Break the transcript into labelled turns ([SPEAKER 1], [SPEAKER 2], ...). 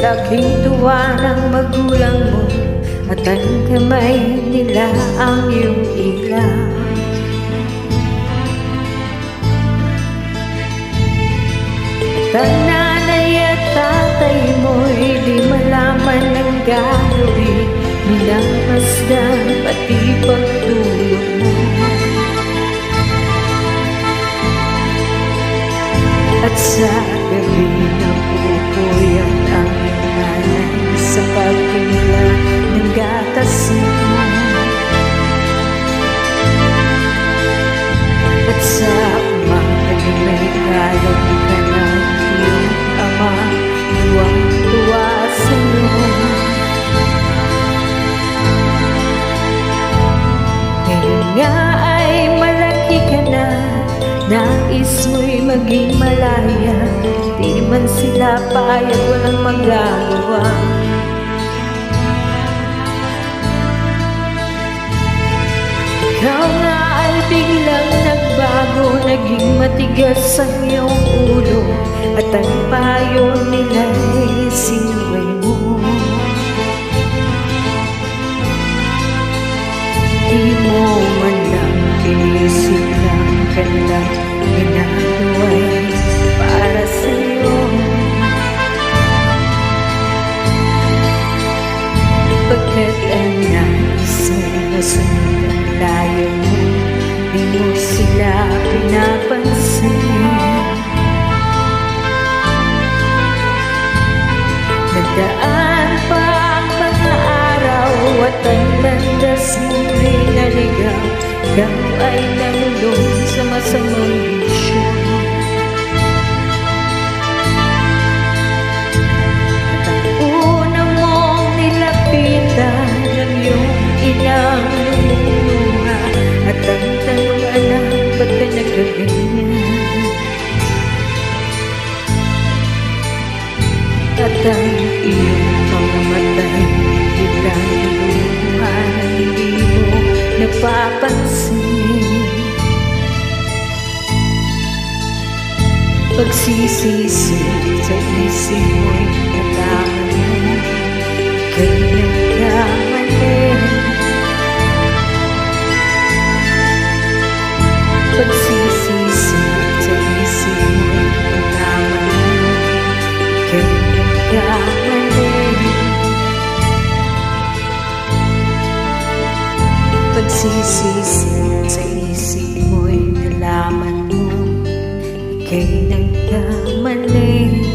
[SPEAKER 1] laking tuwa ng magulang mo at ang kamay nila ang iyong ilaw. At ang nanay at tatay mo'y di malaman ng gagawin, minamasdan pati pagtulog mo. At sa gabi ng pupuyat ang iyong nanay sa pagpila ng gatas mo. At sa umaga may kalam ka ng iyong ama, tuwang-tuwa sa'yo. Ngayon nga ay malaki ka na, nais mo'y maging malaya, di man sila payag, walang magagawa. Ikaw nga ay biglang nagbago, naging matigas ang iyong ulo, at ang payo nila'y sinuway mo. Di mo man lang inisip ng kanilang ginagawa'y para sa'yo. Pagkat ang nais mo'y nasunod ang layo mo, di mo sila pinapansin. Nagdaan pa ang mga araw at ang landas mo'y naligaw, ikaw ay nalulong sa masamang bisyo. At ang una mong nilapitan ng iyong inang lumuluha, at ang tanong, anak, ba't ka nagkaganyan? At ang iyong mga matay biglang lumuha na hindi mo napapansin. Pagsisisi sa isip mo'y nalaman mo, kay nagkamali. Pagsisisi sa isip mo'y nalaman mo, kay nagkamali. Pagsisisi sa isip mo'y nalaman mo, kay nagkamali.